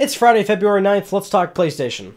It's Friday, February 9th. Let's talk PlayStation.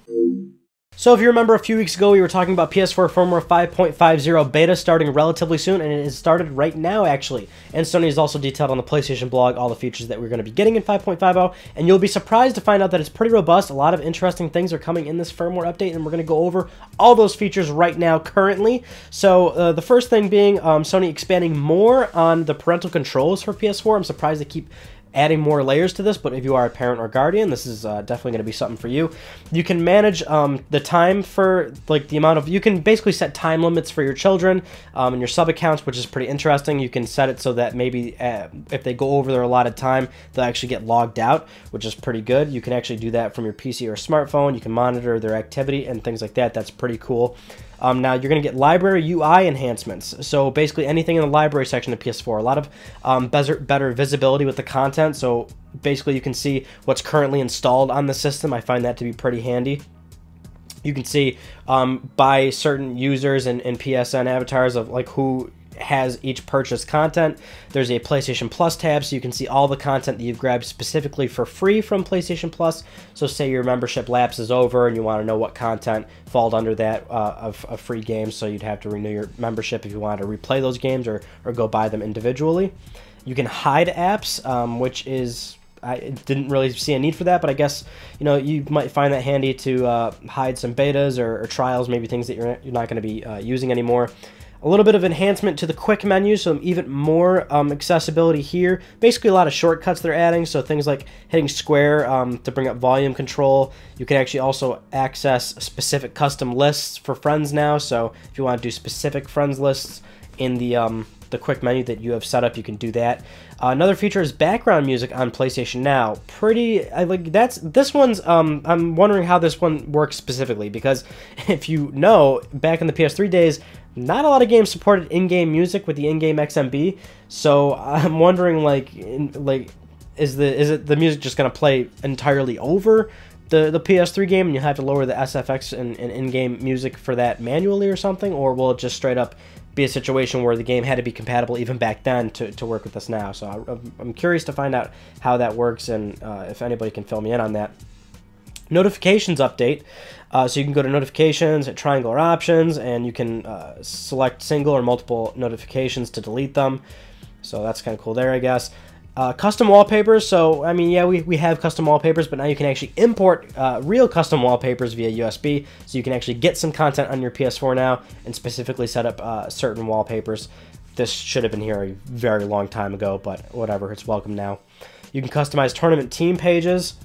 So if you remember a few weeks ago, we were talking about PS4 Firmware 5.50 beta starting relatively soon, and it has started right now, actually. And Sony has also detailed on the PlayStation blog all the features that we're going to be getting in 5.50, and you'll be surprised to find out that it's pretty robust. A lot of interesting things are coming in this firmware update, and we're going to go over all those features right now currently. So the first thing being Sony expanding more on the parental controls for PS4. I'm surprised they keep adding more layers to this, but if you are a parent or guardian, this is definitely going to be something for you. You can manage the time for, like, the amount of, you can basically set time limits for your children and your sub accounts, which is pretty interesting. You can set it so that maybe if they go over their allotted time, they'll actually get logged out, which is pretty good. You can actually do that from your PC or smartphone. You can monitor their activity and things like that. That's pretty cool. Now, you're going to get library UI enhancements. So basically anything in the library section of PS4. A lot of better visibility with the content. So basically you can see what's currently installed on the system. I find that to be pretty handy. You can see by certain users and PSN avatars of like who has each purchased content. There's a PlayStation Plus tab, so you can see all the content that you've grabbed specifically for free from PlayStation Plus. So say your membership lapse is over and you want to know what content falls under that of free games, so you'd have to renew your membership if you wanted to replay those games or go buy them individually. You can hide apps, which is, I didn't really see a need for that, but I guess, you know, you might find that handy to hide some betas or trials, maybe things that you're not going to be using anymore. A little bit of enhancement to the quick menu, so even more accessibility here. Basically a lot of shortcuts they're adding, so things like hitting square to bring up volume control. You can actually also access specific custom lists for friends now, so if you want to do specific friends lists in the quick menu that you have set up, you can do that. Another feature is background music on PlayStation Now. This one's, I'm wondering how this one works specifically, because if you know, back in the PS3 days, not a lot of games supported in-game music with the in-game XMB, so I'm wondering, is the music just going to play entirely over the PS3 game, and you have to lower the SFX and in-game music for that manually or something, or will it just straight up be a situation where the game had to be compatible even back then to work with this now? So I'm curious to find out how that works, and if anybody can fill me in on that. Notifications update. So you can go to notifications at triangular options, and you can select single or multiple notifications to delete them. So that's kind of cool there, I guess. Custom wallpapers. So, I mean, yeah, we have custom wallpapers, but now you can actually import real custom wallpapers via USB. So you can actually get some content on your PS4 now and specifically set up certain wallpapers. This should have been here a very long time ago, but whatever, it's welcome now. You can customize tournament team pages.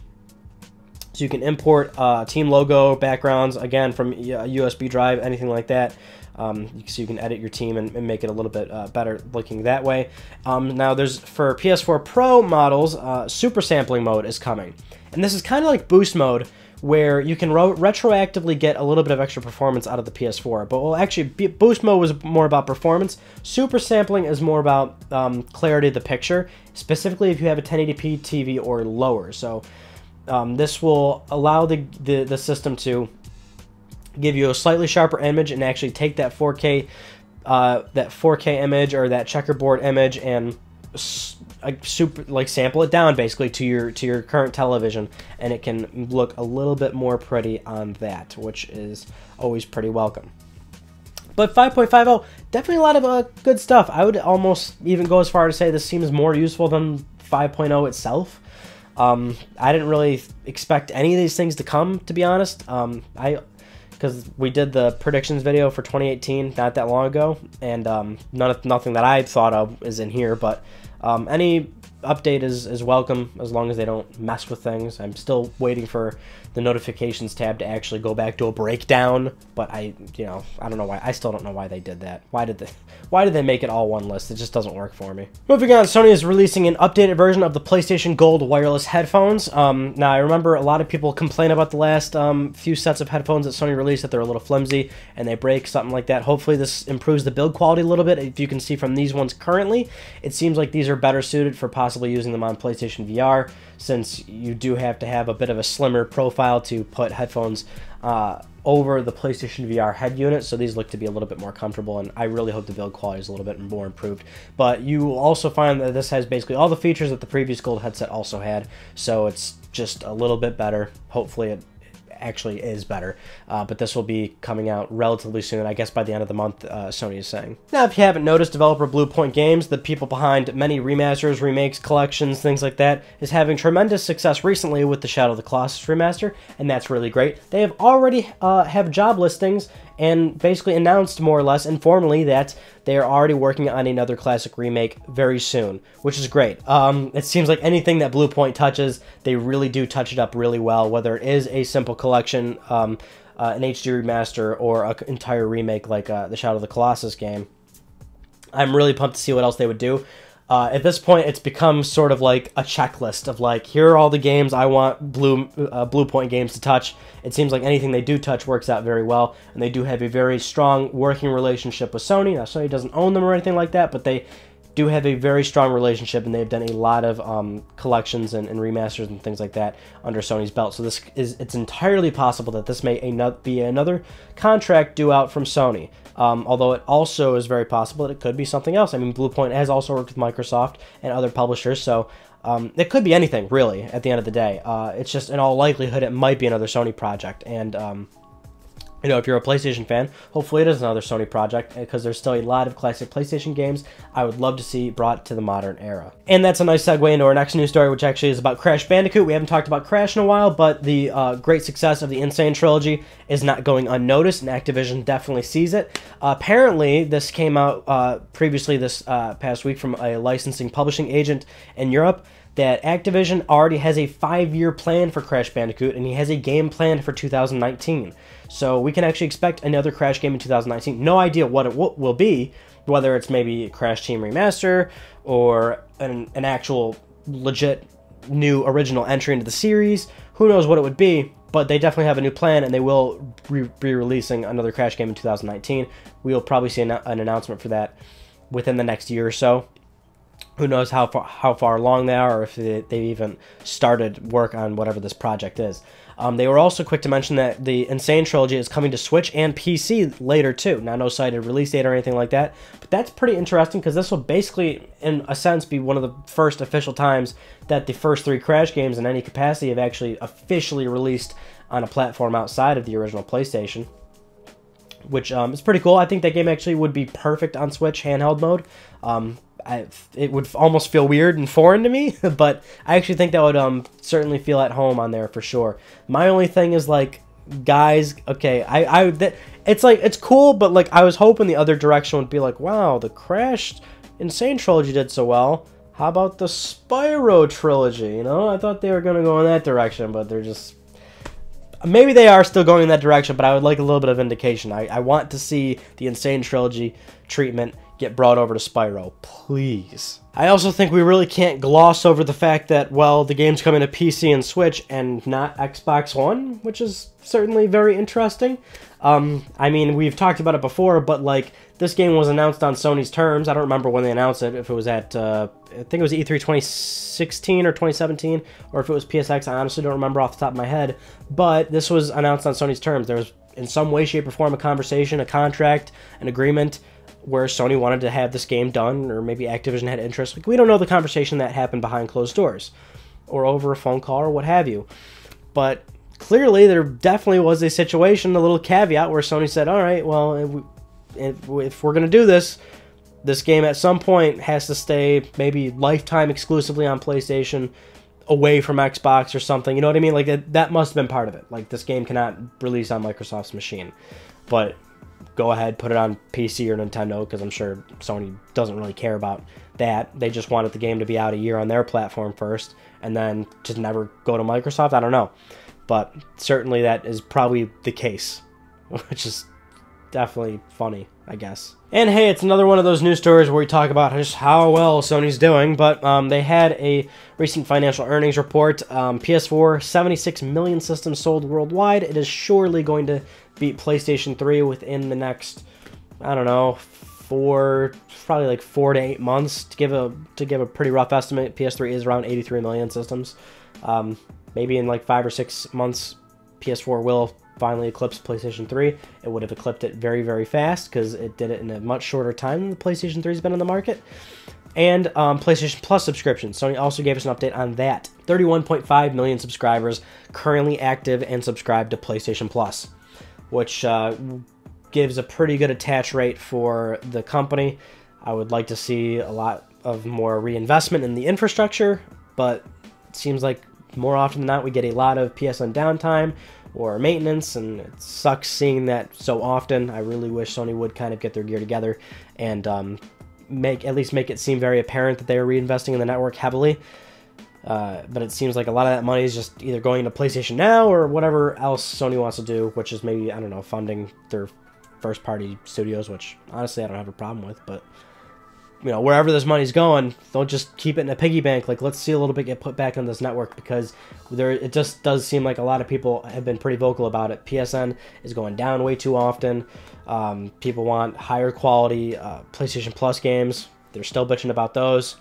So you can import team logo backgrounds, again, from a USB drive, anything like that. So you can edit your team and make it a little bit better looking that way. Now, for PS4 Pro models, Supersampling mode is coming. And this is kind of like boost mode, where you can retroactively get a little bit of extra performance out of the PS4. But well, actually, boost mode was more about performance. Supersampling is more about clarity of the picture, specifically if you have a 1080p TV or lower. So this will allow the system to give you a slightly sharper image and actually take that 4K image or that checkerboard image and sample it down basically to your current television, and it can look a little bit more pretty on that, which is always pretty welcome. But 5.50, definitely a lot of good stuff. I would almost even go as far to say this seems more useful than 5.0 itself. I didn't really expect any of these things to come, to be honest. Because we did the predictions video for 2018 not that long ago, and nothing that I thought of is in here, but any update is welcome as long as they don't mess with things. I'm still waiting for the notifications tab to actually go back to a breakdown, but I don't know why. I still don't know why they did that. Why did they make it all one list? It just doesn't work for me. Moving on, Sony is releasing an updated version of the PlayStation Gold wireless headphones. Now, I remember a lot of people complain about the last few sets of headphones that Sony released, that they're a little flimsy and they break, something like that. Hopefully this improves the build quality a little bit. If you can see from these ones currently, it seems like these are better suited for possibly using them on PlayStation VR, since you do have to have a bit of a slimmer profile to put headphones over the PlayStation VR head unit, so these look to be a little bit more comfortable, and I really hope the build quality is a little bit more improved. But you will also find that this has basically all the features that the previous Gold headset also had, so it's just a little bit better. Hopefully it actually is better, but this will be coming out relatively soon, I guess by the end of the month, Sony is saying. Now, if you haven't noticed, developer Bluepoint Games, the people behind many remasters, remakes, collections, things like that, is having tremendous success recently with the Shadow of the Colossus remaster, and that's really great. They have already have job listings and basically announced more or less informally that they are already working on another classic remake very soon, which is great. It seems like anything that Bluepoint touches, they really do touch it up really well, whether it is a simple collection, an HD remaster, or an entire remake like the Shadow of the Colossus game. I'm really pumped to see what else they would do. At this point, it's become sort of like a checklist of like, here are all the games I want Bluepoint Games to touch. It seems like anything they do touch works out very well, and they do have a very strong working relationship with Sony. Now, Sony doesn't own them or anything like that, but they do have a very strong relationship, and they've done a lot of collections and remasters and things like that under Sony's belt. So it's entirely possible that this may be another contract due out from Sony. Although it also is very possible that it could be something else. I mean, Bluepoint has also worked with Microsoft and other publishers, so it could be anything, really, at the end of the day. It's just, in all likelihood, it might be another Sony project, and you know, if you're a PlayStation fan, hopefully it is another Sony project, because there's still a lot of classic PlayStation games I would love to see brought to the modern era. And that's a nice segue into our next news story, which actually is about Crash Bandicoot. We haven't talked about Crash in a while, but the great success of the Insane trilogy is not going unnoticed, and Activision definitely sees it. Apparently, this came out previously this past week from a licensing publishing agent in Europe, that Activision already has a 5-year plan for Crash Bandicoot, and he has a game planned for 2019. So we can actually expect another Crash game in 2019. No idea what it will be, whether it's maybe a Crash Team Remaster or an actual legit new original entry into the series. Who knows what it would be, but they definitely have a new plan, and they will be releasing another Crash game in 2019. We will probably see an announcement for that within the next year or so. Who knows how far along they are, or if they even started work on whatever this project is. They were also quick to mention that the Insane trilogy is coming to Switch and PC later too. Now, no cited release date or anything like that, but that's pretty interesting, because this will basically, in a sense, be one of the first official times that the first 3 Crash games in any capacity have actually officially released on a platform outside of the original PlayStation, which is pretty cool. I think that game actually would be perfect on Switch handheld mode. It would almost feel weird and foreign to me, but I actually think that would certainly feel at home on there for sure. My only thing is, like, guys, okay, it's like, it's cool, but like, I was hoping the other direction would be like, wow, the Crash Insane trilogy did so well. How about the Spyro trilogy? You know, I thought they were gonna go in that direction, but they're just, maybe they are still going in that direction, but I would like a little bit of indication. I want to see the Insane trilogy treatment get brought over to Spyro, please. I also think we really can't gloss over the fact that, well, the game's coming to PC and Switch and not Xbox One, which is certainly very interesting. I mean, we've talked about it before, but like, this game was announced on Sony's terms. I don't remember when they announced it, if it was at, I think it was E3 2016 or 2017, or if it was PSX, I honestly don't remember off the top of my head, but this was announced on Sony's terms. There was, in some way, shape, or form, a conversation, a contract, an agreement, where Sony wanted to have this game done, or maybe Activision had interest. Like, we don't know the conversation that happened behind closed doors, or over a phone call, or what have you. But clearly, there definitely was a situation, a little caveat, where Sony said, all right, well, if we're going to do this, this game at some point has to stay maybe lifetime exclusively on PlayStation, away from Xbox or something. You know what I mean? Like, that must have been part of it. Like, this game cannot release on Microsoft's machine. But go ahead, put it on PC or Nintendo, because I'm sure Sony doesn't really care about that. They just wanted the game to be out a year on their platform first, and then just never go to Microsoft. I don't know. But certainly that is probably the case, which is definitely funny, I guess. And hey, it's another one of those news stories where we talk about just how well Sony's doing, but they had a recent financial earnings report. PS4, 76 million systems sold worldwide. It is surely going to beat PlayStation 3 within the next, I don't know, probably like 4 to 8 months. To give a pretty rough estimate, PS3 is around 83 million systems. Maybe in like 5 or 6 months, PS4 will finally eclipse PlayStation 3. It would have eclipsed it very, very fast, because it did it in a much shorter time than the PlayStation 3 has been on the market. And PlayStation Plus subscriptions. Sony also gave us an update on that. 31.5 million subscribers currently active and subscribed to PlayStation Plus, which gives a pretty good attach rate for the company. I would like to see a lot of more reinvestment in the infrastructure, but it seems like more often than not we get a lot of PSN downtime or maintenance, and it sucks seeing that so often. I really wish Sony would kind of get their gear together and at least make it seem very apparent that they are reinvesting in the network heavily. But it seems like a lot of that money is just either going to PlayStation Now or whatever else Sony wants to do, which is maybe, I don't know, funding their first-party studios, which honestly I don't have a problem with. But you know, wherever this money's going, don't just keep it in a piggy bank. Like, let's see a little bit get put back on this network, because it just does seem like a lot of people have been pretty vocal about it. PSN is going down way too often. People want higher quality PlayStation Plus games. They're still bitching about those.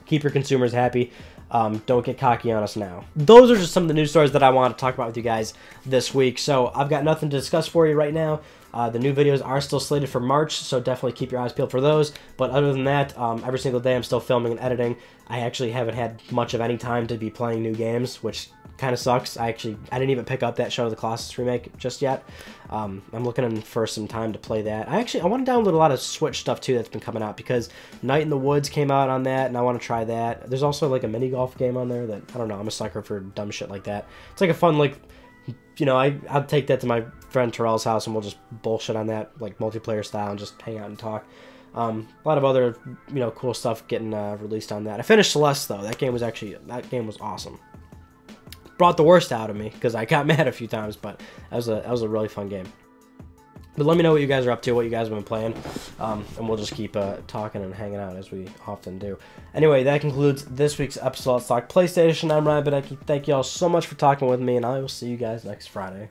Keep your consumers happy. Don't get cocky on us now. Those are just some of the news stories that I want to talk about with you guys this week. So I've got nothing to discuss for you right now. The new videos are still slated for March, so definitely keep your eyes peeled for those. But other than that, every single day I'm still filming and editing. I actually haven't had much of any time to be playing new games, which kind of sucks. I didn't even pick up that Shadow of the Colossus remake just yet. I'm looking for some time to play that. I want to download a lot of Switch stuff too that's been coming out, because Night in the Woods came out on that, and I want to try that. There's also like a mini golf game on there that, I don't know, I'm a sucker for dumb shit like that. It's like a fun, like, you know, I'll take that to my friend Terrell's house and we'll just bullshit on that, like multiplayer style, and just hang out and talk. A lot of other, you know, cool stuff getting released on that. I finished Celeste though. That game was awesome. Brought the worst out of me because I got mad a few times, but that was a really fun game. But let me know what you guys are up to, what you guys have been playing, and we'll just keep talking and hanging out as we often do. Anyway, that concludes this week's episode of Let's Talk PlayStation. I'm Ryan Badecki. Thank you all so much for talking with me, and I will see you guys next Friday.